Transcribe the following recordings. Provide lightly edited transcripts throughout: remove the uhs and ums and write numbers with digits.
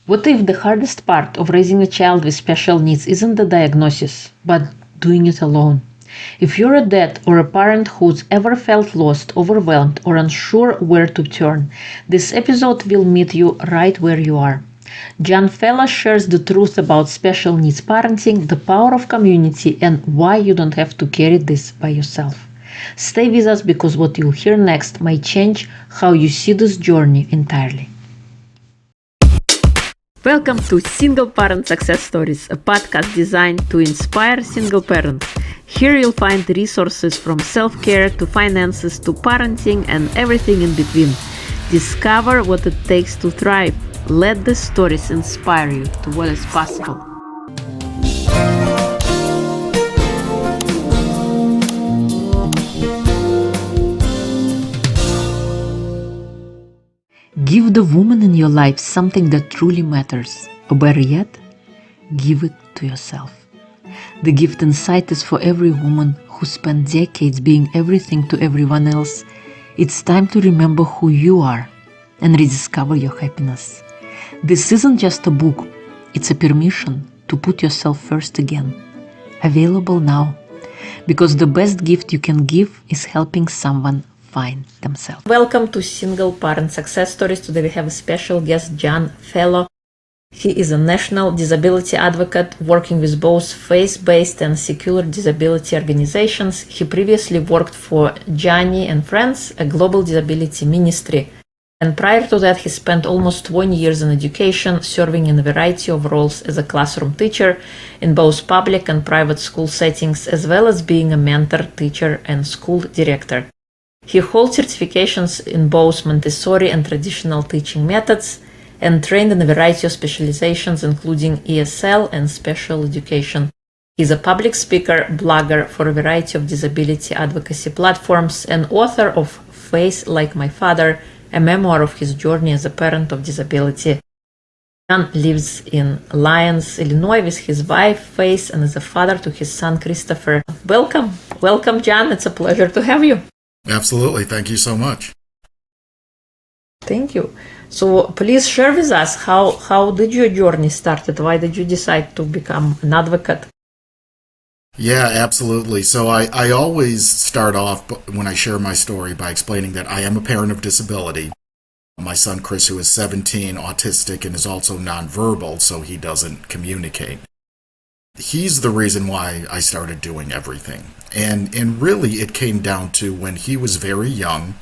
What if the hardest part of raising a child with special needs isn't the diagnosis, but doing it alone? If you're a dad or a parent who's ever felt lost, overwhelmed, or unsure where to turn, this episode will meet you right where you are. John Fela shares the truth about special needs parenting, the power of community, and why you don't have to carry this by yourself. Stay with us because what you'll hear next might change how you see this journey entirely. Welcome to Single Parent Success Stories, a podcast designed to inspire single parents. Here you'll find resources from self-care to finances to parenting and everything in between. Discover what it takes to thrive. Let the stories inspire you to what is possible. Give the woman in your life something that truly matters, or better yet, give it to yourself. The gift inside is for every woman who spent decades being everything to everyone else. It's time to remember who you are and rediscover your happiness. This isn't just a book, it's a permission to put yourself first again. Available now, because the best gift you can give is helping someone find themselves. Welcome to Single Parent Success Stories. Today we have a special guest, John Fela. He is a national disability advocate working with both faith-based and secular disability organizations. He previously worked for Gianni and Friends, a global disability ministry. And prior to that, he spent almost 20 years in education, serving in a variety of roles as a classroom teacher in both public and private school settings, as well as being a mentor, teacher, and school director. He holds certifications in both Montessori and traditional teaching methods and trained in a variety of specializations, including ESL and special education. He's a public speaker, blogger for a variety of disability advocacy platforms, and author of Faith Like My Father, a memoir of his journey as a parent of disability. John lives in Lyons, Illinois with his wife, Faith, and is a father to his son, Christopher. Welcome, John. It's a pleasure to have you. Absolutely. Thank you so much. Thank you. So please share with us how did your journey started? Why did you decide to become an advocate? Yeah, absolutely. So I always start off when I share my story by explaining that I am a parent of disability. My son Chris, who is 17, autistic, and is also nonverbal, so he doesn't communicate. He's the reason why I started doing everything. And really it came down to when he was very young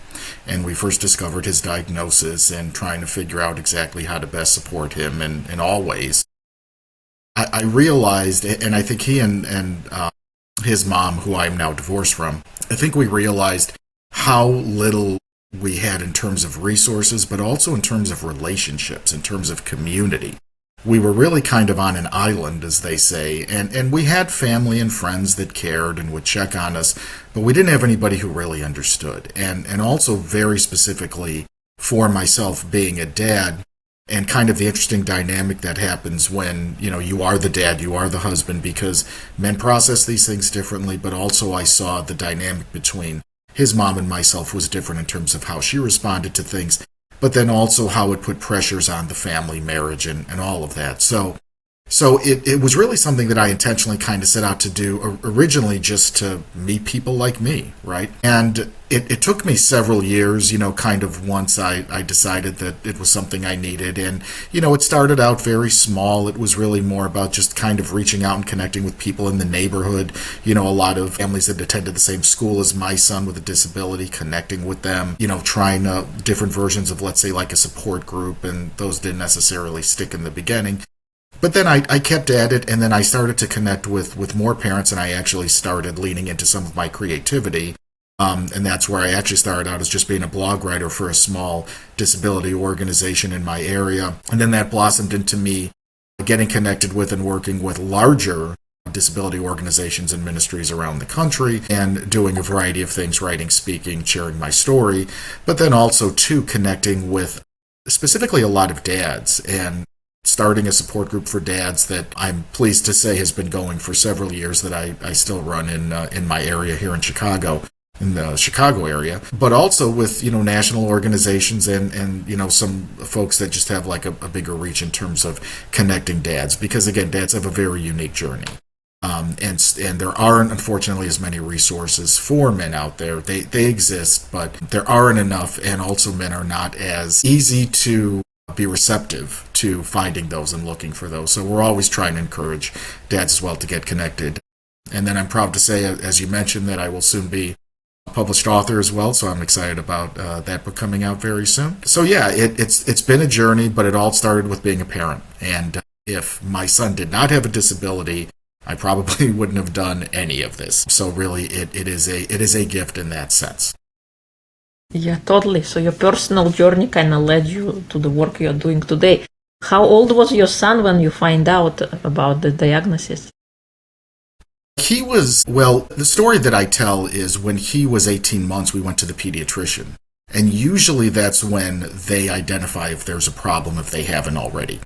and we first discovered his diagnosis and trying to figure out exactly how to best support him in all ways. I realized, and I think he and his mom, who I'm now divorced from, I think we realized how little we had in terms of resources, but also in terms of relationships, in terms of community. We were really kind of on an island, as they say, and we had family and friends that cared and would check on us, but we didn't have anybody who really understood. And also very specifically for myself being a dad, and kind of the interesting dynamic that happens when, you are the dad, you are the husband, because men process these things differently, but also I saw the dynamic between his mom and myself was different in terms of how she responded to things, but then also how it put pressures on the family, marriage, and all of that. So it was really something that I intentionally kind of set out to do originally just to meet people like me, right? And it took me several years, kind of once I decided that it was something I needed. And, it started out very small. It was really more about just kind of reaching out and connecting with people in the neighborhood. A lot of families that attended the same school as my son with a disability, connecting with them, trying different versions of, let's say, like a support group. And those didn't necessarily stick in the beginning. But then I kept at it, and then I started to connect with more parents, and I actually started leaning into some of my creativity. And that's where I actually started out as just being a blog writer for a small disability organization in my area. And then that blossomed into me getting connected with and working with larger disability organizations and ministries around the country and doing a variety of things, writing, speaking, sharing my story, but then also, too, connecting with specifically a lot of dads and starting a support group for dads that I'm pleased to say has been going for several years that I still run in my area here in Chicago. in the Chicago area, but also with, national organizations and some folks that just have like a bigger reach in terms of connecting dads, because again, dads have a very unique journey. And there aren't, unfortunately, as many resources for men out there. They exist, but there aren't enough, and also men are not as easy to be receptive to finding those and looking for those. So we're always trying to encourage dads as well to get connected. And then I'm proud to say, as you mentioned, that I will soon be a published author as well, so I'm excited about that book coming out very soon. So yeah, it's been a journey, but it all started with being a parent. And if my son did not have a disability, I probably wouldn't have done any of this. So really, it is a gift in that sense. Yeah, totally. So your personal journey kind of led you to the work you're doing today. How old was your son when you find out about the diagnosis? The story that I tell is when he was 18 months, we went to the pediatrician. And usually that's when they identify if there's a problem, if they haven't already.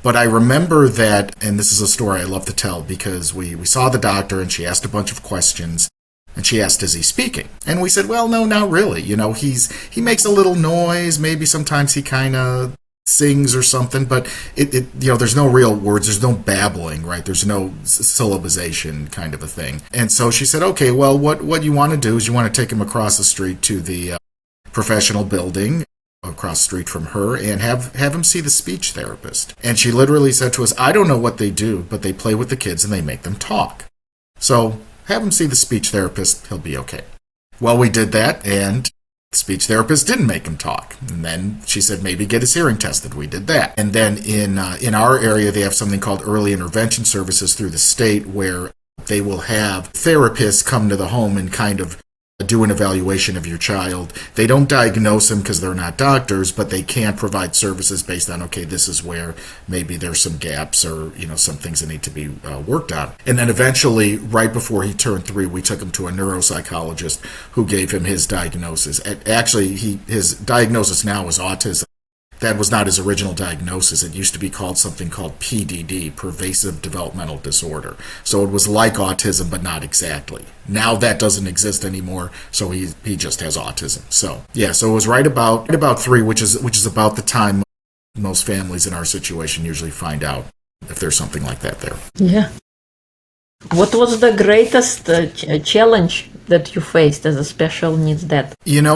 But I remember that, and this is a story I love to tell, because we saw the doctor and she asked a bunch of questions, and she asked, is he speaking? And we said, well, no, not really. He makes a little noise, maybe sometimes he kind of sings or something, but there's no real words, there's no babbling, right? There's no syllabization kind of a thing. And so she said, okay, well, what you want to do is you want to take him across the street to the professional building across the street from her and have him see the speech therapist. And she literally said to us, I don't know what they do, but they play with the kids and they make them talk. So have him see the speech therapist, he'll be okay. Well, we did that, and the speech therapist didn't make him talk. And then she said maybe get his hearing tested. We did that. And then in our area, they have something called early intervention services through the state, where they will have therapists come to the home and kind of do an evaluation of your child. They don't diagnose them because they're not doctors, but they can provide services based on, okay, this is where maybe there's some gaps or, some things that need to be worked on. And then eventually, right before he turned 3, we took him to a neuropsychologist who gave him his diagnosis. Actually, his diagnosis now is autism. That was not his original diagnosis. It used to be called something called PDD, Pervasive Developmental Disorder. So it was like autism, but not exactly. Now that doesn't exist anymore, so he just has autism. So yeah, so it was right about 3, which is about the time most families in our situation usually find out if there's something like that there. Yeah. What was the greatest challenge that you faced as a special needs dad?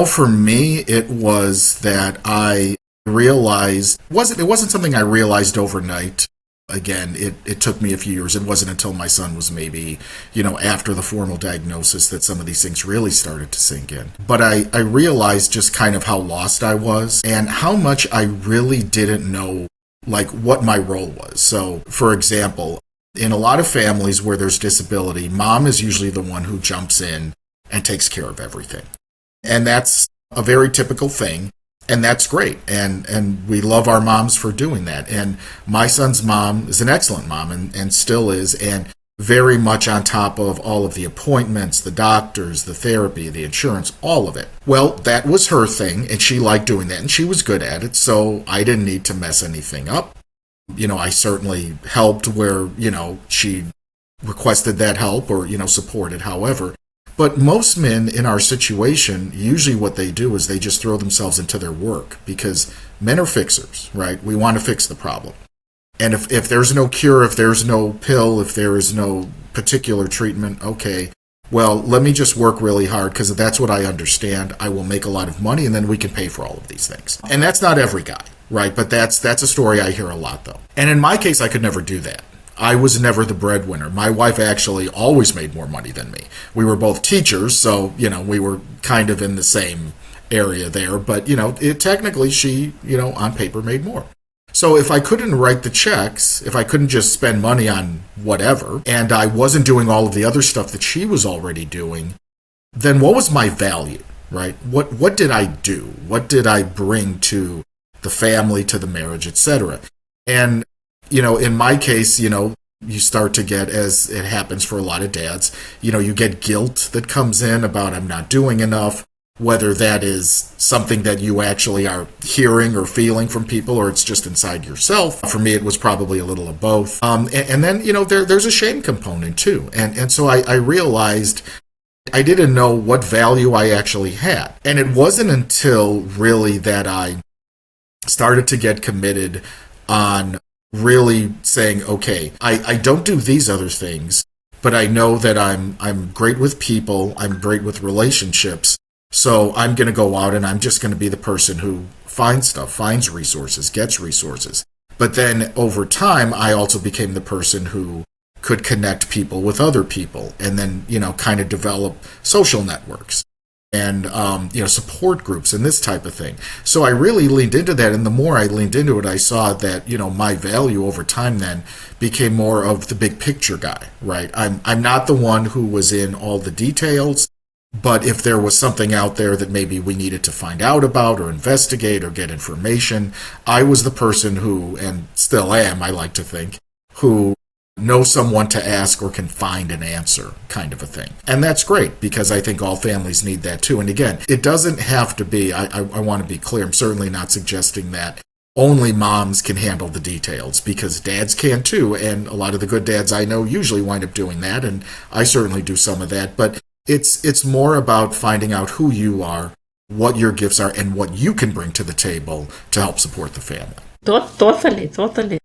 For me, it was that I realized it wasn't something I realized overnight. Again, it took me a few years. It wasn't until my son was maybe, after the formal diagnosis that some of these things really started to sink in. But I realized just kind of how lost I was and how much I really didn't know, like, what my role was. So, for example, in a lot of families where there's disability, mom is usually the one who jumps in and takes care of everything. And that's a very typical thing. And that's great. And we love our moms for doing that. And my son's mom is an excellent mom and still is, and very much on top of all of the appointments, the doctors, the therapy, the insurance, all of it. Well, that was her thing, and she liked doing that, and she was good at it, so I didn't need to mess anything up. I certainly helped where, she requested that help or, supported, however. But most men in our situation, usually what they do is they just throw themselves into their work, because men are fixers, right? We want to fix the problem. And if there's no cure, if there's no pill, if there is no particular treatment, okay, well, let me just work really hard because that's what I understand. I will make a lot of money and then we can pay for all of these things. And that's not every guy, right? But that's a story I hear a lot, though. And in my case, I could never do that. I was never the breadwinner. My wife actually always made more money than me. We were both teachers, so, we were kind of in the same area there. But, technically she, on paper made more. So if I couldn't write the checks, if I couldn't just spend money on whatever, and I wasn't doing all of the other stuff that she was already doing, then what was my value, right? What did I do? What did I bring to the family, to the marriage, etc.? And in my case, you start to get, as it happens for a lot of dads, you get guilt that comes in about I'm not doing enough, whether that is something that you actually are hearing or feeling from people or it's just inside yourself. For me, it was probably a little of both. And then, there's a shame component too. And so I realized I didn't know what value I actually had. And it wasn't until really that I started to get committed on really saying, okay, I don't do these other things, but I know that I'm great with people, I'm great with relationships, so I'm going to go out and I'm just going to be the person who finds stuff, finds resources, gets resources. But then over time, I also became the person who could connect people with other people and then, kind of develop social networks and, support groups and this type of thing. So I really leaned into that. And the more I leaned into it, I saw that, my value over time then became more of the big picture guy, right? I'm not the one who was in all the details, but if there was something out there that maybe we needed to find out about or investigate or get information, I was the person who, and still am, I like to think, who know someone to ask or can find an answer kind of a thing. And that's great because I think all families need that too. And again, it doesn't have to be, I want to be clear, I'm certainly not suggesting that only moms can handle the details because dads can too. And a lot of the good dads I know usually wind up doing that. And I certainly do some of that. But it's more about finding out who you are, what your gifts are, and what you can bring to the table to help support the family. Totally.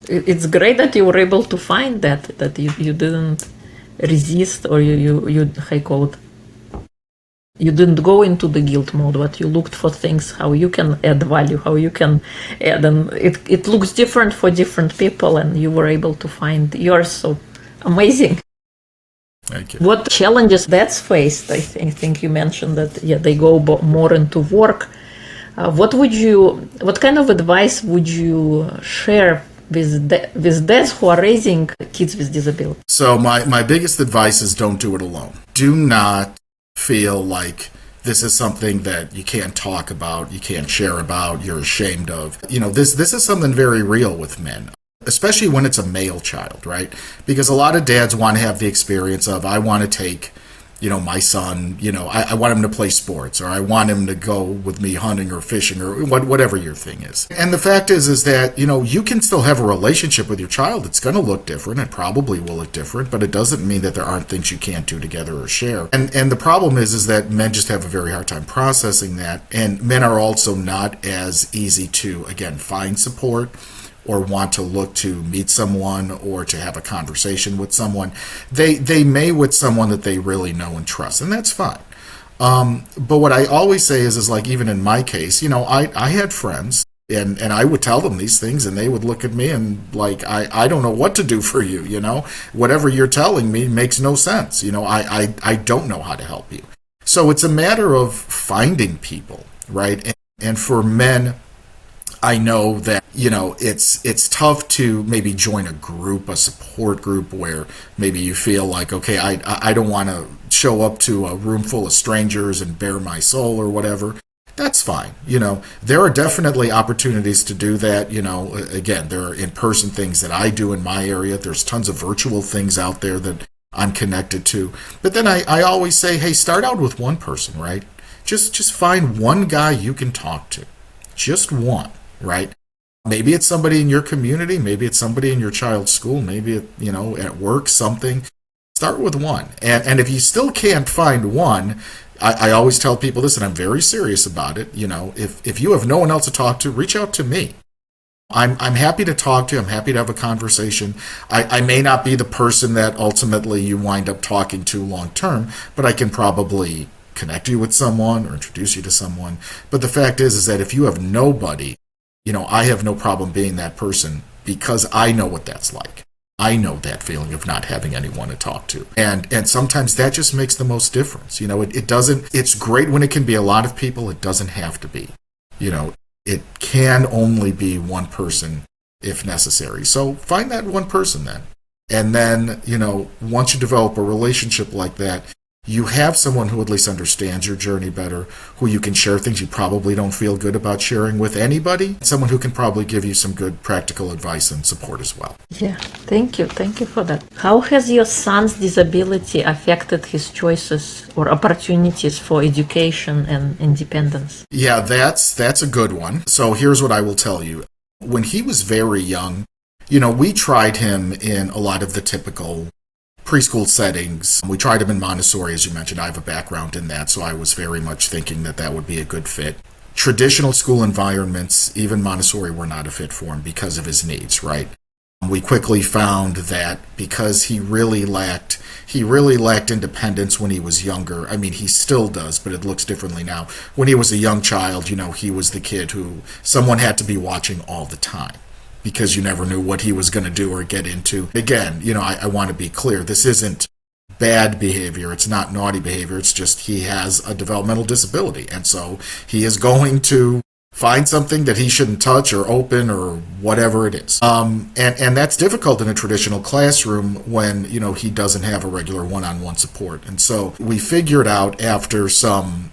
It's great that you were able to find that you didn't resist or you you didn't go into the guilt mode, but you looked for things, how you can add value, how you can add, and it looks different for different people, and you were able to find yours. So amazing. Thank you. What challenges that's faced? I think you mentioned that they go more into work. What kind of advice would you share with dads who are raising kids with disabilities? So my biggest advice is don't do it alone. Do not feel like this is something that you can't talk about, you can't share about, you're ashamed of. This is something very real with men, especially when it's a male child, right? Because a lot of dads want to have the experience of, I want to take, my son, I want him to play sports, or I want him to go with me hunting or fishing or whatever your thing is. And the fact is that, you can still have a relationship with your child. It's going to look different. It probably will look different, but it doesn't mean that there aren't things you can't do together or share. And the problem is that men just have a very hard time processing that. And men are also not as easy to, again, find support or want to look to meet someone or to have a conversation with someone. They may with someone that they really know and trust, and that's fine. But what I always say is like, even in my case, I had friends and I would tell them these things and they would look at me and like, I don't know what to do for you, whatever you're telling me makes no sense. I don't know how to help you. So it's a matter of finding people, right? And for men, I know that, it's tough to maybe join a group, a support group where maybe you feel like, okay, I don't want to show up to a room full of strangers and bare my soul or whatever. That's fine. There are definitely opportunities to do that. Again, there are in-person things that I do in my area. There's tons of virtual things out there that I'm connected to. But then I always say, hey, start out with one person, right? Just find one guy you can talk to. Just one. Right? Maybe it's somebody in your community, maybe it's somebody in your child's school, maybe at work, something. Start with one. And if you still can't find one, I always tell people this, and I'm very serious about it. If you have no one else to talk to, reach out to me. I'm happy to talk to you. I'm happy to have a conversation. I may not be the person that ultimately you wind up talking to long term, but I can probably connect you with someone or introduce you to someone. But the fact is that if you have nobody, I have no problem being that person because I know what that's like. I know that feeling of not having anyone to talk to. And sometimes that just makes the most difference. It's great when it can be a lot of people. It doesn't have to be. It can only be one person if necessary. So find that one person then. And then, once you develop a relationship like that, you have someone who at least understands your journey better, who you can share things you probably don't feel good about sharing with anybody, someone who can probably give you some good practical advice and support as well. Yeah, thank you for that. How has your son's disability affected his choices or opportunities for education and independence? Yeah, that's a good one. So here's what I will tell you. When he was very young, we tried him in a lot of the typical preschool settings. We tried them in Montessori, as you mentioned. I have a background in that, so I was very much thinking that that would be a good fit. Traditional school environments, even Montessori, were not a fit for him because of his needs, right? We quickly found that because he really lacked independence when he was younger. I mean, he still does, but it looks differently now. When he was a young child, he was the kid who someone had to be watching all the time because you never knew what he was going to do or get into. Again, I want to be clear. This isn't bad behavior. It's not naughty behavior. It's just he has a developmental disability. And so he is going to find something that he shouldn't touch or open or whatever it is. And that's difficult in a traditional classroom when, he doesn't have a regular one-on-one support. And so we figured out after some,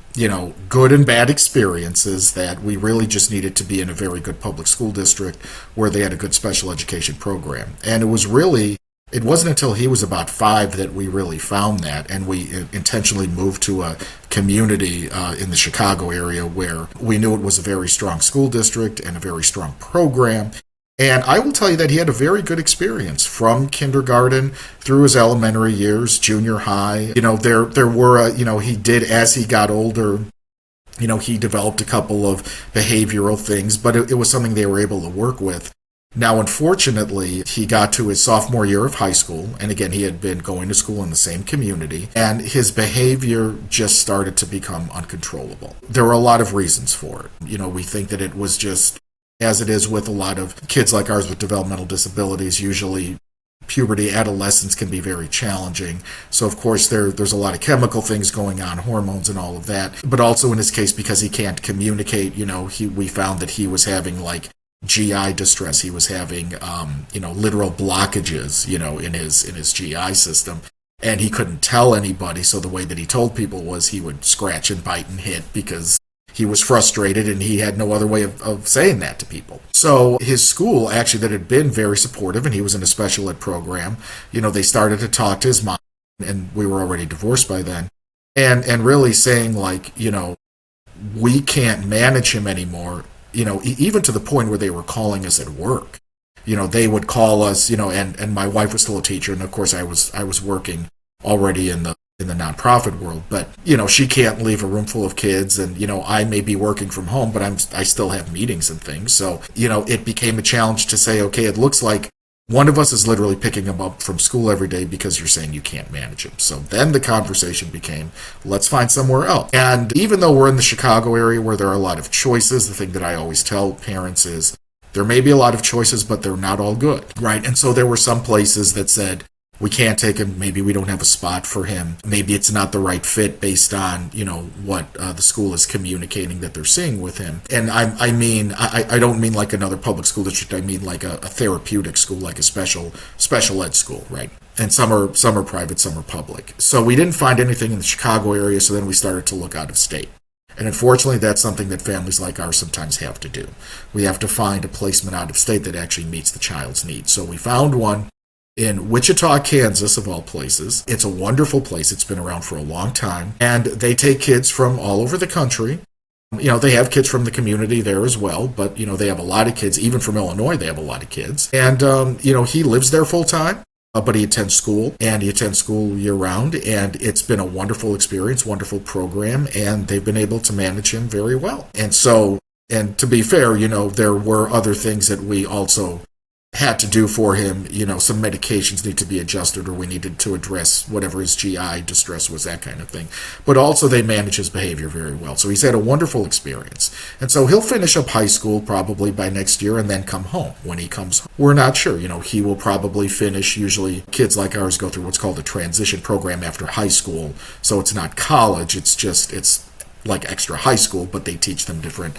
good and bad experiences that we really just needed to be in a very good public school district where they had a good special education program. And it wasn't until he was about 5 that we really found that, and we intentionally moved to a community in the Chicago area where we knew it was a very strong school district and a very strong program. And I will tell you that he had a very good experience from kindergarten through his elementary years, junior high. There were, he did, as he got older, he developed a couple of behavioral things, but it was something they were able to work with. Now, unfortunately, he got to his sophomore year of high school, and again, he had been going to school in the same community, and his behavior just started to become uncontrollable. There were a lot of reasons for it. We think that it was just, as it is with a lot of kids like ours with developmental disabilities, usually puberty, adolescence can be very challenging. So, of course, there's a lot of chemical things going on, hormones and all of that. But also in his case, because he can't communicate, we found that he was having GI distress. He was having, literal blockages, in his GI system, and he couldn't tell anybody. So the way that he told people was he would scratch and bite and hit because he was frustrated and he had no other way of saying that to people. So his school, actually, that had been very supportive, and he was in a special ed program, they started to talk to his mom, and we were already divorced by then, and really saying we can't manage him anymore. Even to the point where they were calling us at work. They would call us, and my wife was still a teacher, and of course I was working already in the nonprofit world, but she can't leave a room full of kids, and I may be working from home, but I still have meetings and things. So it became a challenge to say, okay, it looks like one of us is literally picking him up from school every day because you're saying you can't manage him. So then the conversation became, let's find somewhere else. And even though we're in the Chicago area where there are a lot of choices, the thing that I always tell parents is there may be a lot of choices, but they're not all good, right? And so there were some places that said, we can't take him. Maybe we don't have a spot for him. Maybe it's not the right fit based on, what the school is communicating that they're seeing with him. And I don't mean like another public school district. I mean like a therapeutic school, like a special ed school, right? And some are private, some are public. So we didn't find anything in the Chicago area, so then we started to look out of state. And unfortunately, that's something that families like ours sometimes have to do. We have to find a placement out of state that actually meets the child's needs. So we found one in Wichita, Kansas, of all places. It's a wonderful place. It's been around for a long time. And they take kids from all over the country. They have kids from the community there as well, but, they have a lot of kids. Even from Illinois, they have a lot of kids. And, he lives there full time, but he attends school, and he attends school year-round. And it's been a wonderful experience, wonderful program, and they've been able to manage him very well. And so, and to be fair, there were other things that we also had to do for him. Some medications need to be adjusted, or we needed to address whatever his GI distress was, that kind of thing. But also they manage his behavior very well. So he's had a wonderful experience. And so he'll finish up high school probably by next year and then come home. When he comes home, we're not sure. He will probably finish. Usually kids like ours go through what's called a transition program after high school. So it's not college. It's like extra high school, but they teach them different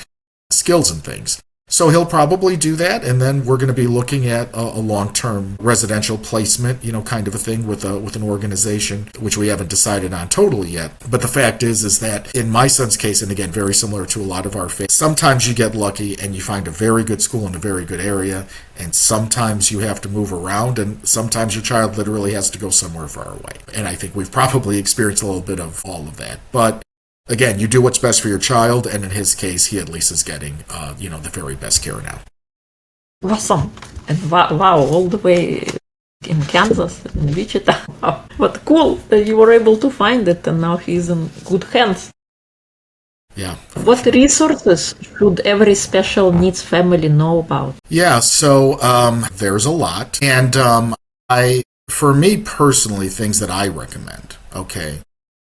skills and things. So he'll probably do that, and then we're going to be looking at a long-term residential placement, kind of a thing with an organization, which we haven't decided on totally yet. But the fact is that in my son's case, and again, very similar to a lot of our families, sometimes you get lucky and you find a very good school in a very good area, and sometimes you have to move around, and sometimes your child literally has to go somewhere far away. And I think we've probably experienced a little bit of all of that. But again, you do what's best for your child, and in his case, he at least is getting, the very best care now. Awesome. And wow, all the way in Kansas, in Wichita. Wow. But cool that you were able to find it, and now he's in good hands. Yeah. What resources should every special needs family know about? Yeah, so there's a lot. And for me personally, things that I recommend, okay?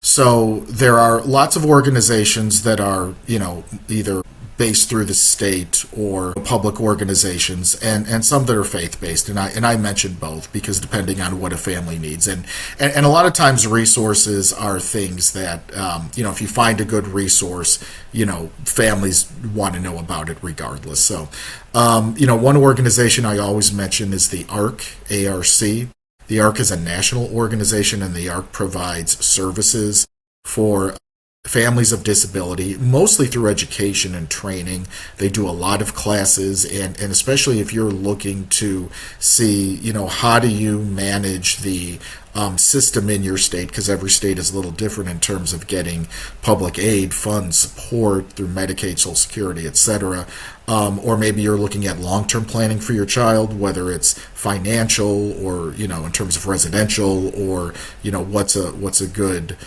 So there are lots of organizations that are, either based through the state or public organizations, and some that are faith-based. And I mentioned both because depending on what a family needs. And a lot of times resources are things that, if you find a good resource, families want to know about it regardless. So, one organization I always mention is the ARC, A-R-C. The ARC is a national organization, and the ARC provides services for families of disability, mostly through education and training. They do a lot of classes, and especially if you're looking to see, how do you manage the system in your state, because every state is a little different in terms of getting public aid, funds, support through Medicaid, Social Security, etc. Or maybe you're looking at long-term planning for your child, whether it's financial or, in terms of residential, or, what's a good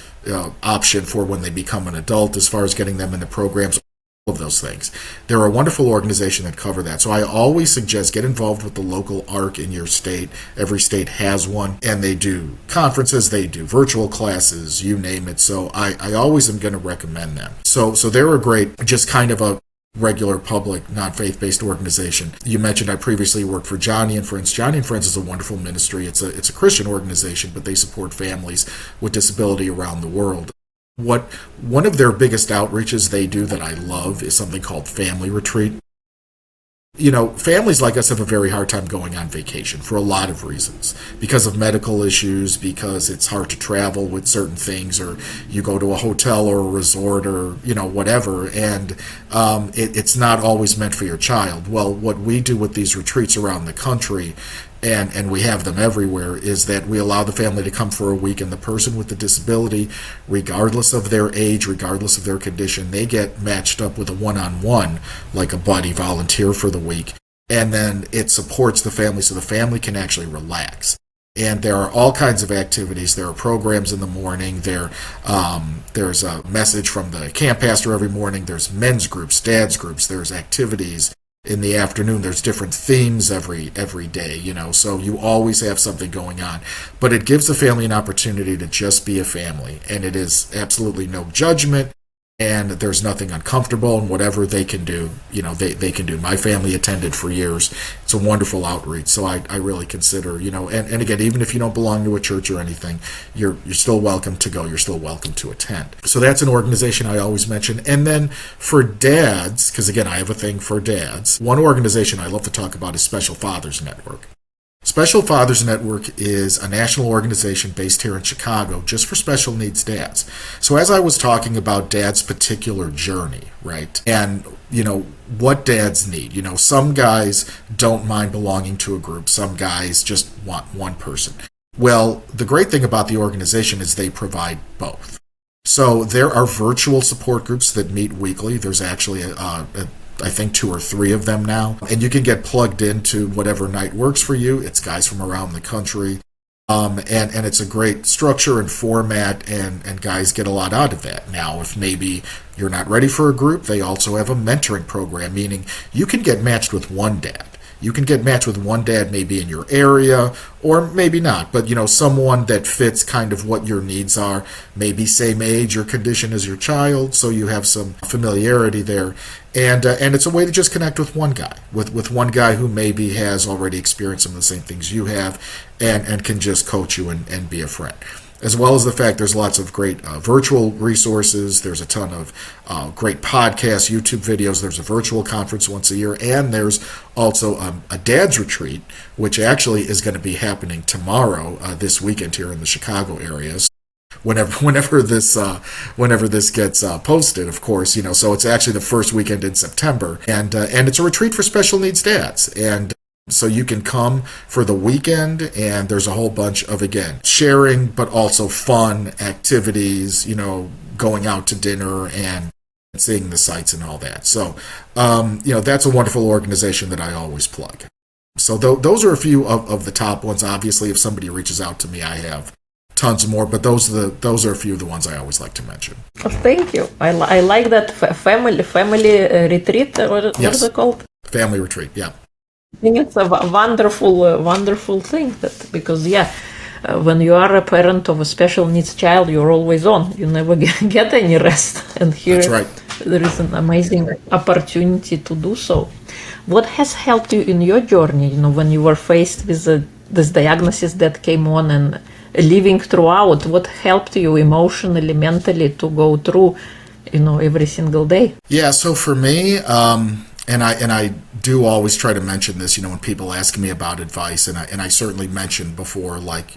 option for when they become an adult as far as getting them into programs. Of those things. They're a wonderful organization that cover that. So I always suggest get involved with the local ARC in your state. Every state has one, and they do conferences, they do virtual classes, you name it. So I always am going to recommend them. So they're a great, just kind of a regular public, non-faith-based organization. You mentioned I previously worked for Johnny and Friends. Johnny and Friends is a wonderful ministry. It's a Christian organization, but they support families with disability around the world. One of their biggest outreaches they do that I love is something called Family Retreat. Families like us have a very hard time going on vacation for a lot of reasons. Because of medical issues, because it's hard to travel with certain things, or you go to a hotel or a resort or, whatever, and it's not always meant for your child. Well, what we do with these retreats around the country, and we have them everywhere, is that we allow the family to come for a week, and the person with the disability, regardless of their age, regardless of their condition, they get matched up with a one-on-one, like a buddy volunteer for the week, and then it supports the family so the family can actually relax. And there are all kinds of activities. There are programs in the morning. There's a message from the camp pastor every morning. There's men's groups, dads groups. There's activities. In the afternoon, there's different themes every day, so you always have something going on. But it gives the family an opportunity to just be a family, and it is absolutely no judgment, and there's nothing uncomfortable, and whatever they can do, they can do. My family attended for years. It's a wonderful outreach, so I really consider, and again, even if you don't belong to a church or anything, you're still welcome to go. You're still welcome to attend. So that's an organization I always mention. And then for dads, because again, I have a thing for dads, one organization I love to talk about is Special Fathers Network. Special Fathers Network is a national organization based here in Chicago just for special needs dads. So as I was talking about dad's particular journey, right, and, what dads need, some guys don't mind belonging to a group. Some guys just want one person. Well, the great thing about the organization is they provide both. So there are virtual support groups that meet weekly. There's actually I think 2 or 3 of them now. And you can get plugged into whatever night works for you. It's guys from around the country. And it's a great structure and format, and guys get a lot out of that. Now, if maybe you're not ready for a group, they also have a mentoring program, meaning you can get matched with one dad. You can get matched with one dad maybe in your area, or maybe not, but someone that fits kind of what your needs are, maybe same age or condition as your child, so you have some familiarity there. And it's a way to just connect with one guy, with one guy who maybe has already experienced some of the same things you have, and can just coach you and be a friend. As well as the fact there's lots of great virtual resources. There's a ton of great podcasts, YouTube videos. There's a virtual conference once a year. And there's also a dad's retreat, which actually is going to be happening tomorrow, this weekend here in the Chicago area. Whenever this gets posted, of course, so it's actually the first weekend in September. And it's a retreat for special needs dads. And so you can come for the weekend, and there's a whole bunch of, again, sharing, but also fun activities, going out to dinner and seeing the sights and all that. So, that's a wonderful organization that I always plug. So those are a few of the top ones. Obviously, if somebody reaches out to me, I have tons more, but those are a few of the ones I always like to mention. Oh, thank you. I like that family retreat. What Yes. is it called? Family retreat, yeah. I think it's a wonderful thing because when you are a parent of a special needs child, you're always on. You never get any rest. And here That's right. there is an amazing opportunity to do so. What has helped you in your journey? When you were faced with this diagnosis that came on and living throughout, what helped you emotionally, mentally to go through, every single day? Yeah, so for me, and I do always try to mention this, when people ask me about advice, and I certainly mentioned before, like,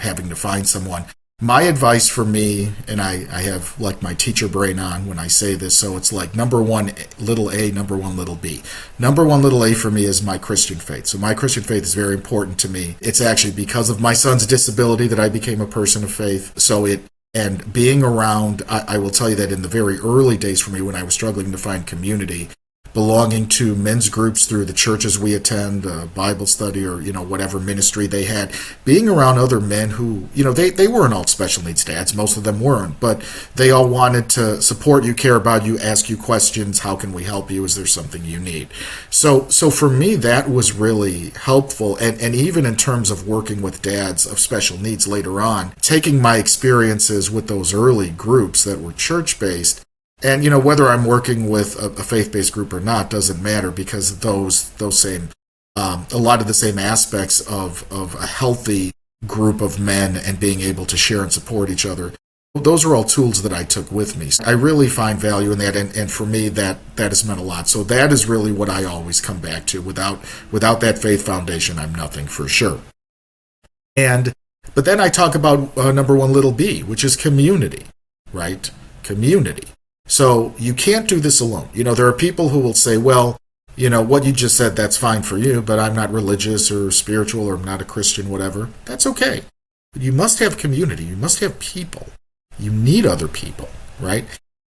having to find someone. My advice for me, and I have like my teacher brain on when I say this, so it's like number one, little a, number one, little b. Number one, little a for me is my Christian faith. So my Christian faith is very important to me. It's actually because of my son's disability that I became a person of faith. And being around, I will tell you that in the very early days for me when I was struggling to find community, belonging to men's groups through the churches we attend, Bible study, or whatever ministry they had, being around other men who they weren't all special needs dads, most of them weren't, but they all wanted to support you, care about you, ask you questions. How can we help you? Is there something you need? So for me, that was really helpful, and even in terms of working with dads of special needs later on, taking my experiences with those early groups that were church-based. And, whether I'm working with a faith-based group or not doesn't matter, because those same, a lot of the same aspects of a healthy group of men and being able to share and support each other, those are all tools that I took with me. I really find value in that, and for me, that has meant a lot. So that is really what I always come back to. Without that faith foundation, I'm nothing for sure. But then I talk about number one, little b, which is community, right? Community. So you can't do this alone. There are people who will say, well, what you just said, that's fine for you, but I'm not religious or spiritual, or I'm not a Christian, whatever. That's okay. But you must have community. You must have people. You need other people, right?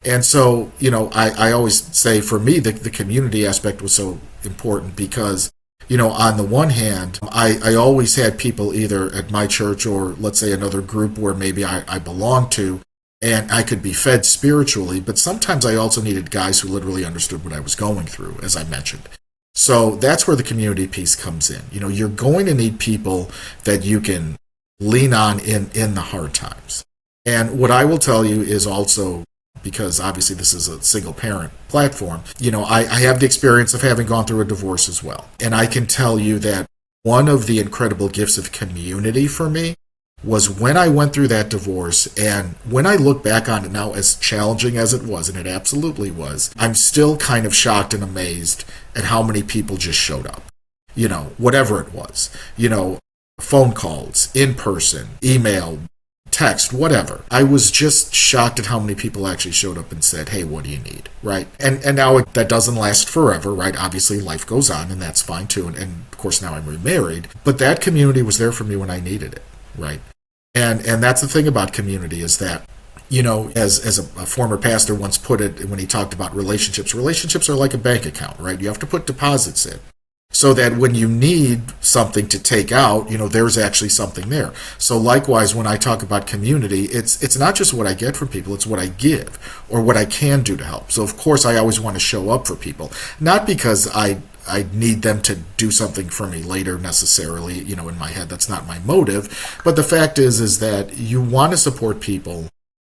And so, I always say for me, the community aspect was so important because, on the one hand, I always had people either at my church or let's say another group where maybe I belonged to, and I could be fed spiritually, but sometimes I also needed guys who literally understood what I was going through, as I mentioned. So that's where the community piece comes in. You're going to need people that you can lean on in the hard times. And what I will tell you is also, because obviously this is a single parent platform, I have the experience of having gone through a divorce as well. And I can tell you that one of the incredible gifts of community for me was when I went through that divorce, and when I look back on it now, as challenging as it was, and it absolutely was, I'm still kind of shocked and amazed at how many people just showed up. Whatever it was, phone calls, in person, email, text, whatever. I was just shocked at how many people actually showed up and said, hey, what do you need, right? And now that doesn't last forever, right? Obviously, life goes on, and that's fine too. And of course, now I'm remarried. But that community was there for me when I needed it, right? And that's the thing about community is that, as a former pastor once put it when he talked about relationships are like a bank account, right? You have to put deposits in so that when you need something to take out, there's actually something there. So likewise, when I talk about community, it's not just what I get from people, it's what I give or what I can do to help. So of course, I always want to show up for people, not because I need them to do something for me later necessarily, in my head, that's not my motive. But the fact is that you want to support people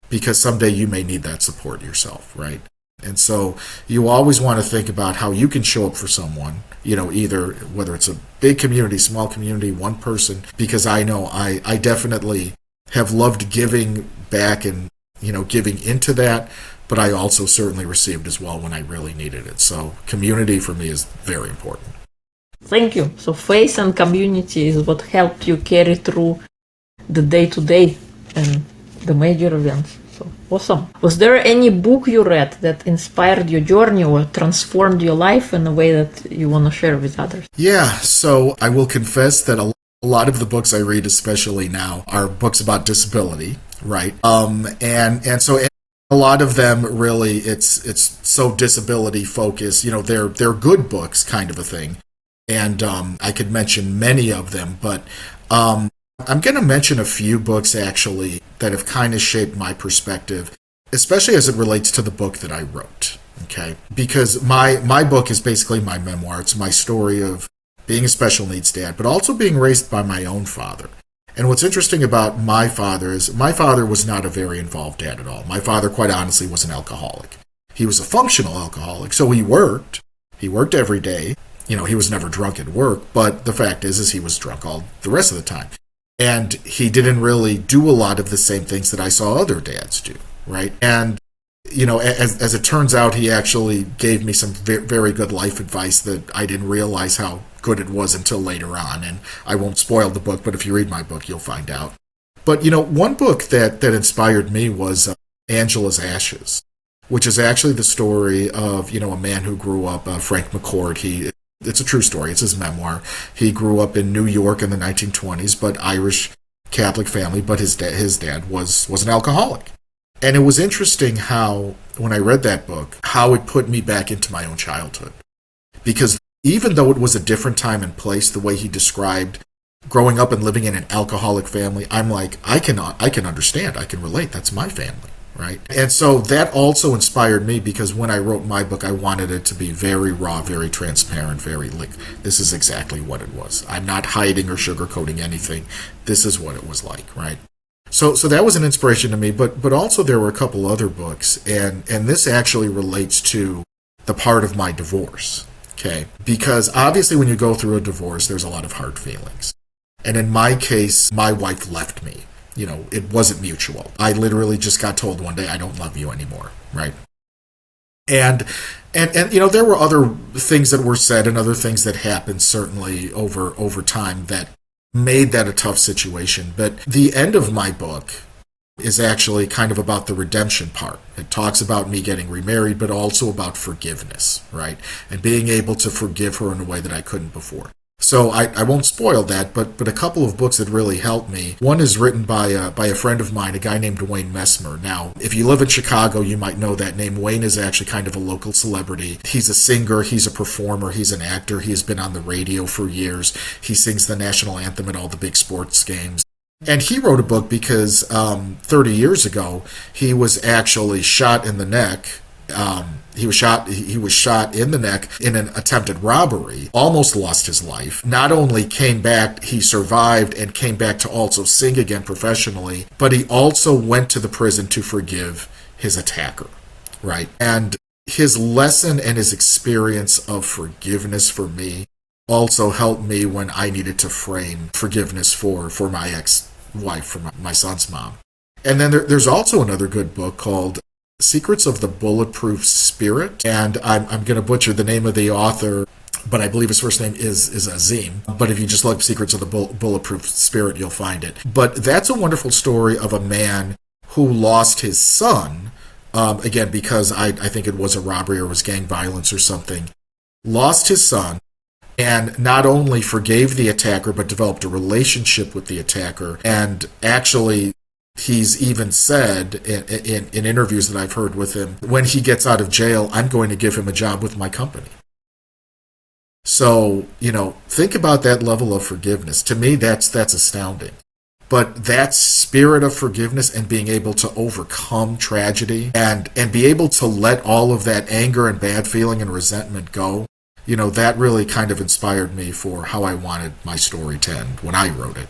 because someday you may need that support yourself, right? And so you always want to think about how you can show up for someone, either whether it's a big community, small community, one person, because I know I definitely have loved giving back and, giving into that. But I also certainly received as well when I really needed it. So community for me is very important. Thank you. So faith and community is what helped you carry through the day-to-day and the major events. So awesome. Was there any book you read that inspired your journey or transformed your life in a way that you want to share with others? Yeah, so I will confess that a lot of the books I read, especially now, are books about disability, right? And so a lot of them really, it's so disability focused. They're good books, kind of a thing, and I could mention many of them. But I'm going to mention a few books actually that have kind of shaped my perspective, especially as it relates to the book that I wrote. Okay, because my book is basically my memoir. It's my story of being a special needs dad, but also being raised by my own father. And what's interesting about my father is my father was not a very involved dad at all. My father, quite honestly, was an alcoholic. He was a functional alcoholic, so he worked. He worked every day. You know, he was never drunk at work, but the fact is he was drunk all the rest of the time. And he didn't really do a lot of the same things that I saw other dads do, right? And you know, as it turns out, he actually gave me some very good life advice that I didn't realize how good it was until later on. And I won't spoil the book, but if you read my book, you'll find out. But, you know, one book that inspired me was Angela's Ashes, which is actually the story of, you know, a man who grew up, Frank McCord. It's a true story. It's his memoir. He grew up in New York in the 1920s, but Irish Catholic family, but his dad was an alcoholic. And it was interesting how, when I read that book, how it put me back into my own childhood. Because even though it was a different time and place, the way he described growing up and living in an alcoholic family, I'm like, I can understand, I can relate, that's my family, right? And so that also inspired me, because when I wrote my book, I wanted it to be very raw, very transparent, this is exactly what it was. I'm not hiding or sugarcoating anything. This is what it was like, right? So that was an inspiration to me, but also there were a couple other books, and this actually relates to the part of my divorce, okay? Because obviously when you go through a divorce, there's a lot of hard feelings. And in my case, my wife left me. You know, it wasn't mutual. I literally just got told one day, I don't love you anymore, right? And you know, there were other things that were said and other things that happened certainly over time that made that a tough situation. But the end of my book is actually kind of about the redemption part. It talks about me getting remarried, but also about forgiveness, right? And being able to forgive her in a way that I couldn't before. So I won't spoil that, but a couple of books that really helped me. One is written by a friend of mine, a guy named Wayne Messmer. Now, if you live in Chicago, you might know that name. Wayne is actually kind of a local celebrity. He's a singer, he's a performer, he's an actor. He has been on the radio for years. He sings the national anthem at all the big sports games. And he wrote a book because 30 years ago, he was actually shot in the neck. He was shot in the neck in an attempted robbery, almost lost his life. Not only came back, he survived and came back to also sing again professionally, but he also went to the prison to forgive his attacker, right? And his lesson and his experience of forgiveness for me also helped me when I needed to frame forgiveness for my ex-wife, for my son's mom. And then there's also another good book called Secrets of the Bulletproof Spirit, and I'm going to butcher the name of the author, but I believe his first name is Azim. But if you just look Secrets of the Bulletproof Spirit, you'll find it. But that's a wonderful story of a man who lost his son, again, because I think it was a robbery or was gang violence or something, lost his son, and not only forgave the attacker, but developed a relationship with the attacker, and actually he's even said in interviews that I've heard with him, when he gets out of jail, I'm going to give him a job with my company. So, you know, think about that level of forgiveness. To me, that's astounding. But that spirit of forgiveness and being able to overcome tragedy and be able to let all of that anger and bad feeling and resentment go, you know, that really kind of inspired me for how I wanted my story to end when I wrote it.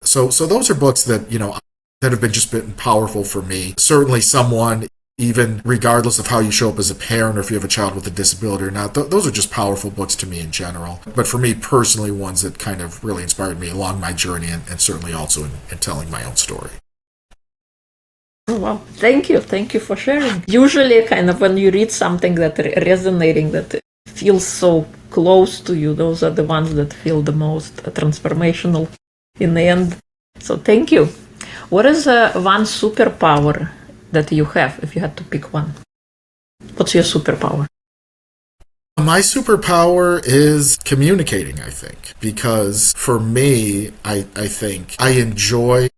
So those are books that, you know, that have been powerful for me. Certainly someone, even regardless of how you show up as a parent or if you have a child with a disability or not, those are just powerful books to me in general. But for me personally, ones that kind of really inspired me along my journey and certainly also in telling my own story. Oh, wow. Thank you for sharing. Usually kind of when you read something that resonating, that feels so close to you, those are the ones that feel the most transformational in the end. So thank you. What is one superpower that you have, if you had to pick one? What's your superpower? My superpower is communicating, I think, because for me, I think I enjoy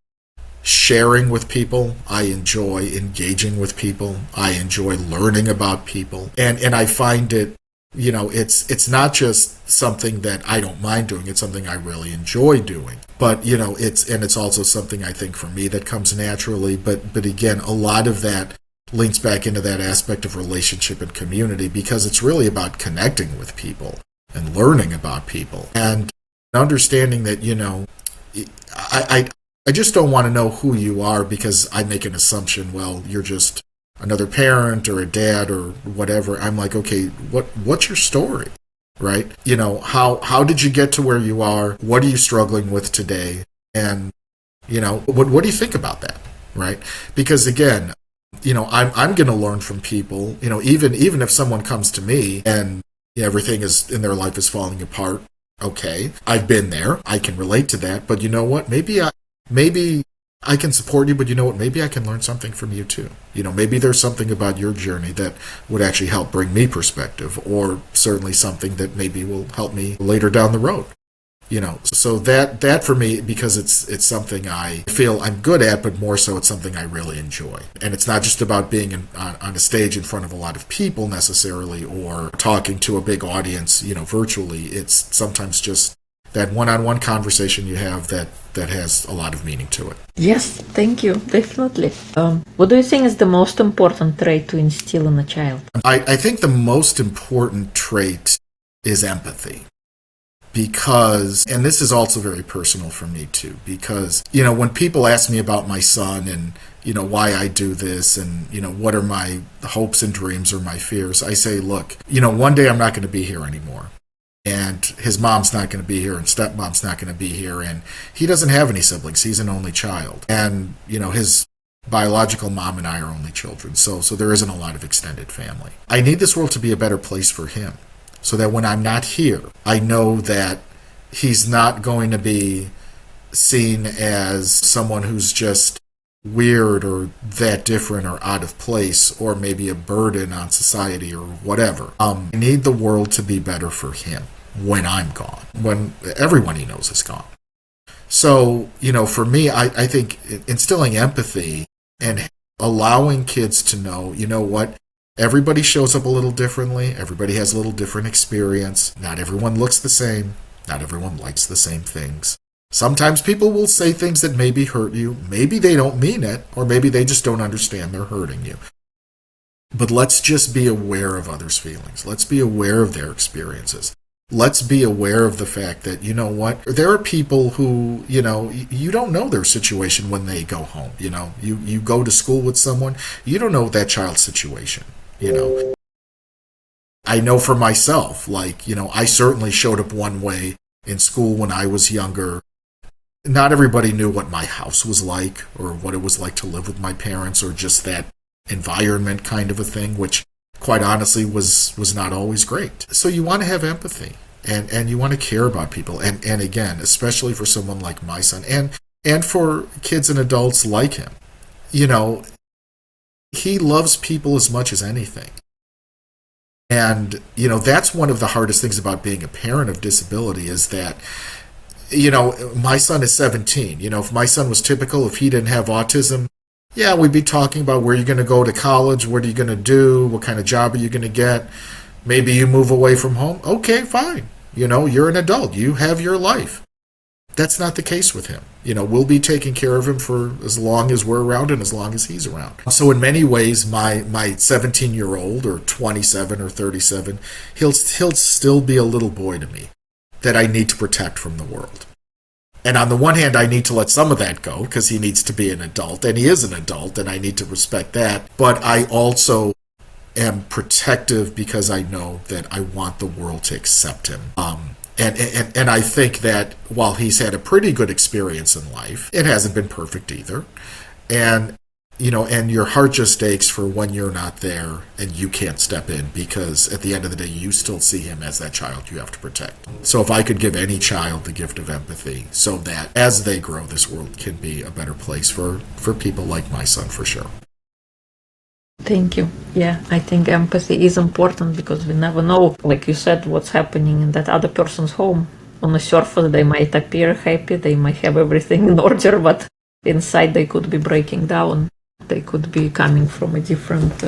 sharing with people. I enjoy engaging with people. I enjoy learning about people. And I find it it's not just something that I don't mind doing. It's something I really enjoy doing. But it's also something I think for me that comes naturally. But again, a lot of that links back into that aspect of relationship and community, because it's really about connecting with people and learning about people and understanding that I just don't want to know who you are because I make an assumption. Well, you're just another parent or a dad or whatever. I'm like, okay, what's your story, right? How did you get to where you are? What are you struggling with today? And what do you think about that, right? Because again, I'm going to learn from people. Even if someone comes to me and everything is in their life is falling apart. Okay, I've been there. I can relate to that. But you know what? Maybe I can support you, but you know what? Maybe I can learn something from you too. Maybe there's something about your journey that would actually help bring me perspective, or certainly something that maybe will help me later down the road. So that for me, because it's something I feel I'm good at, but more so it's something I really enjoy. And it's not just about being on a stage in front of a lot of people necessarily, or talking to a big audience, virtually. It's sometimes just that one-on-one conversation you have that has a lot of meaning to it. Yes, thank you, definitely. What do you think is the most important trait to instill in a child? I think the most important trait is empathy. Because, and this is also very personal for me too, because, when people ask me about my son and, why I do this and, what are my hopes and dreams or my fears, I say, look, one day I'm not going to be here anymore. And his mom's not going to be here and stepmom's not going to be here. And he doesn't have any siblings. He's an only child. And, his biological mom and I are only children. So there isn't a lot of extended family. I need this world to be a better place for him, so that when I'm not here, I know that he's not going to be seen as someone who's just weird or that different or out of place or maybe a burden on society or whatever. I need the world to be better for him when I'm gone, when everyone he knows is gone. So, for me, I think instilling empathy and allowing kids to know, what, everybody shows up a little differently. Everybody has a little different experience. Not everyone looks the same. Not everyone likes the same things. Sometimes people will say things that maybe hurt you. Maybe they don't mean it, or maybe they just don't understand they're hurting you. But let's just be aware of others' feelings. Let's be aware of their experiences. Let's be aware of the fact that, there are people who, you don't know their situation when they go home. You go to school with someone, you don't know that child's situation. I know for myself, I certainly showed up one way in school when I was younger. Not everybody knew what my house was like or what it was like to live with my parents or just that environment kind of a thing, which quite honestly was not always great. So you want to have empathy and you want to care about people. And again, especially for someone like my son and for kids and adults like him, he loves people as much as anything. And, that's one of the hardest things about being a parent of disability is that, my son is 17. If my son was typical, if he didn't have autism, yeah, we'd be talking about where you're going to go to college, what are you going to do, what kind of job are you going to get, maybe you move away from home. Okay, fine. You're an adult. You have your life. That's not the case with him. We'll be taking care of him for as long as we're around and as long as he's around. So in many ways, my 17-year-old or 27 or 37, he'll still be a little boy to me that I need to protect from the world. And on the one hand, I need to let some of that go because he needs to be an adult, and he is an adult, and I need to respect that. But I also am protective because I know that I want the world to accept him. And I think that while he's had a pretty good experience in life, it hasn't been perfect either. And, and your heart just aches for when you're not there and you can't step in because at the end of the day, you still see him as that child you have to protect. So if I could give any child the gift of empathy so that as they grow, this world can be a better place for people like my son, for sure. Thank you. Yeah, I think empathy is important because we never know, like you said, what's happening in that other person's home. On the surface, they might appear happy, they might have everything in order, but inside they could be breaking down. They could be coming from a different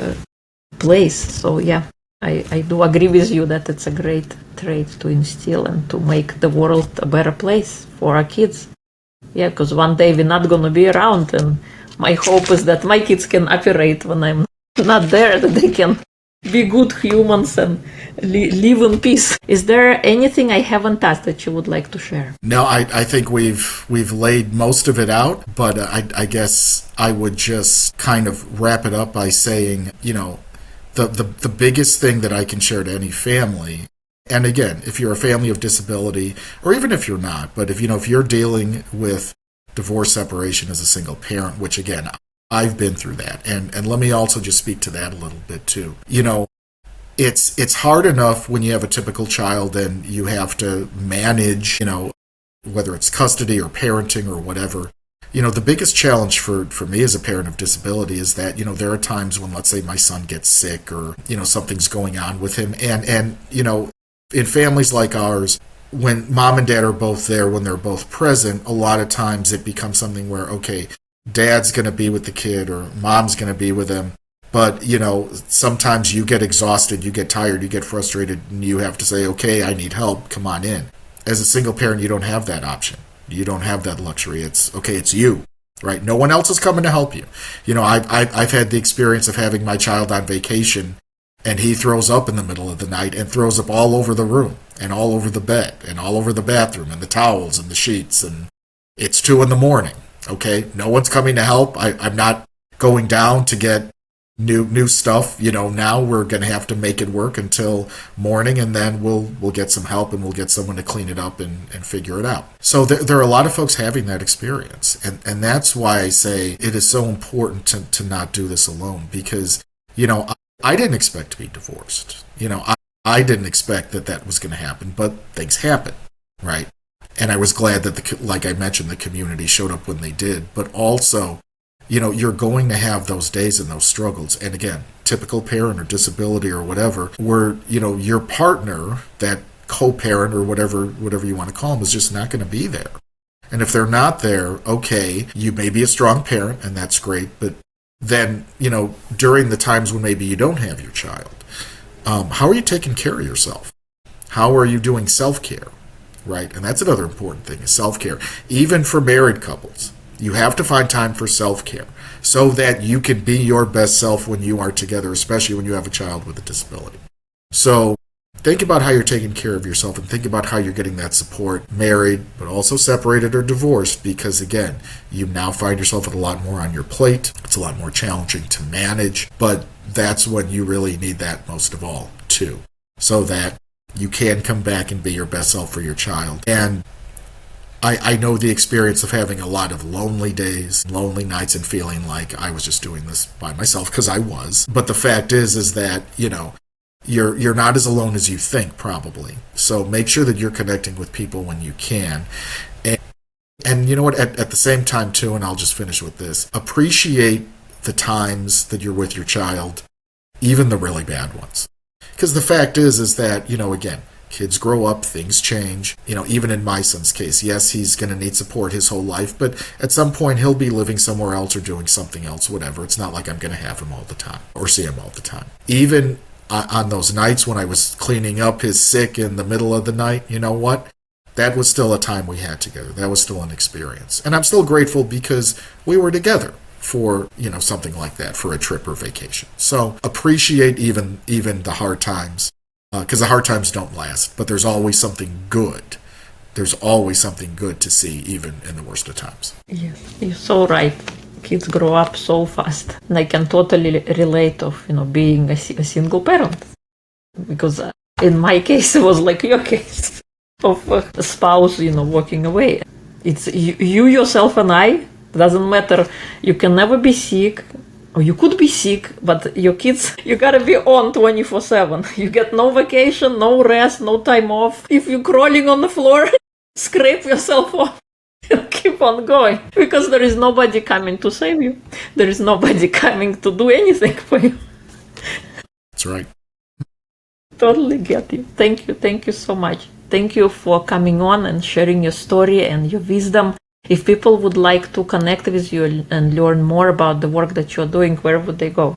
place. So yeah, I do agree with you that it's a great trait to instill and to make the world a better place for our kids. Yeah, because one day we're not going to be around, and my hope is that my kids can operate when I'm not there, that they can be good humans and live in peace. Is there anything I haven't asked that you would like to share? No, I think we've laid most of it out, but I guess I would just kind of wrap it up by saying, the biggest thing that I can share to any family, and again, if you're a family of disability, or even if you're not, but if you're dealing with divorce, separation as a single parent, which again, I've been through that, and let me also just speak to that a little bit too. It's hard enough when you have a typical child and you have to manage, whether it's custody or parenting or whatever. The biggest challenge for me as a parent of disability is that, there are times when, let's say, my son gets sick or, something's going on with him. And in families like ours, when mom and dad are both there, when they're both present, a lot of times it becomes something where, okay, dad's going to be with the kid or mom's going to be with him. But, sometimes you get exhausted, you get tired, you get frustrated, and you have to say, okay, I need help, come on in. As a single parent, you don't have that option. You don't have that luxury. It's, okay, it's you, right? No one else is coming to help you. I've had the experience of having my child on vacation, and he throws up in the middle of the night and throws up all over the room and all over the bed and all over the bathroom and the towels and the sheets, and it's 2 a.m. Okay, no one's coming to help. I'm not going down to get new stuff. Now we're going to have to make it work until morning, and then we'll get some help and we'll get someone to clean it up and figure it out. So there are a lot of folks having that experience, and that's why I say it is so important to not do this alone, because I didn't expect to be divorced. I didn't expect that was going to happen, but things happen, right? And I was glad that like I mentioned, the community showed up when they did, but also you're going to have those days and those struggles. And again, typical parent or disability or whatever, where, your partner, that co-parent or whatever you want to call them, is just not going to be there. And if they're not there, okay, you may be a strong parent and that's great. But then, during the times when maybe you don't have your child, how are you taking care of yourself? How are you doing self-care, right? And that's another important thing, is self-care. Even for married couples, you have to find time for self-care so that you can be your best self when you are together, especially when you have a child with a disability. So think about how you're taking care of yourself, and think about how you're getting that support, married, but also separated or divorced, because again, you now find yourself with a lot more on your plate. It's a lot more challenging to manage, but that's when you really need that most of all too, so that you can come back and be your best self for your child. And I know the experience of having a lot of lonely days, lonely nights, and feeling like I was just doing this by myself, because I was. But the fact is that, you're not as alone as you think, probably. So make sure that you're connecting with people when you can. And you know what, at the same time too, and I'll just finish with this, appreciate the times that you're with your child, even the really bad ones. Because the fact is that, again, kids grow up, things change. Even in my son's case, yes, he's going to need support his whole life, but at some point he'll be living somewhere else or doing something else, whatever. It's not like I'm going to have him all the time or see him all the time. Even on those nights when I was cleaning up his sick in the middle of the night, you know what? That was still a time we had together. That was still an experience. And I'm still grateful because we were together for, something like that, for a trip or vacation. So appreciate even the hard times. Because the hard times don't last, but there's always something good. There's always something good to see, even in the worst of times. Yes, you're so right. Kids grow up so fast. And I can totally relate of, being a single parent. Because in my case, it was like your case of a spouse, walking away. It's you yourself and I. Doesn't matter. You can never be sick. Or you could be sick, but your kids, you gotta be on 24/7. You get no vacation, no rest, no time off. If you're crawling on the floor, scrape yourself off and keep on going. Because there is nobody coming to save you. There is nobody coming to do anything for you. That's right. Totally get you. Thank you so much. Thank you for coming on and sharing your story and your wisdom. If people would like to connect with you and learn more about the work that you're doing, where would they go?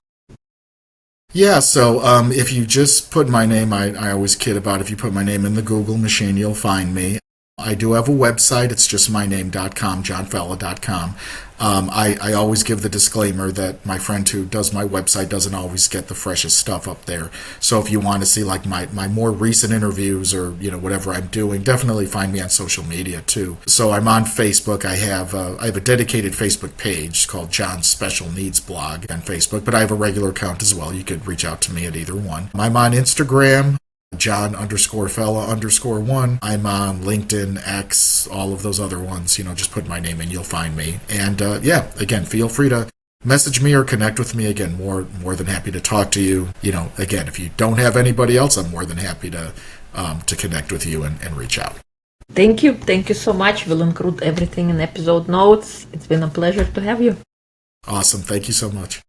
Yeah, so if you just put my name, I always kid about if you put my name in the Google machine, you'll find me. I do have a website. It's just myname.com, johnfela.com. I always give the disclaimer that my friend who does my website doesn't always get the freshest stuff up there. So if you want to see like my more recent interviews or whatever I'm doing, definitely find me on social media too. So I'm on Facebook. I have a dedicated Facebook page called John's Special Needs Blog on Facebook, but I have a regular account as well. You could reach out to me at either one. I'm on Instagram. John_Fela_1. I'm on LinkedIn, X, all of those other ones. Just put my name in, you'll find me. And again, feel free to message me or connect with me. Again, more than happy to talk to you. Again, if you don't have anybody else, I'm more than happy to connect with you and reach out. Thank you so much. We'll include everything in episode notes. It's been a pleasure to have you. Awesome. Thank you so much.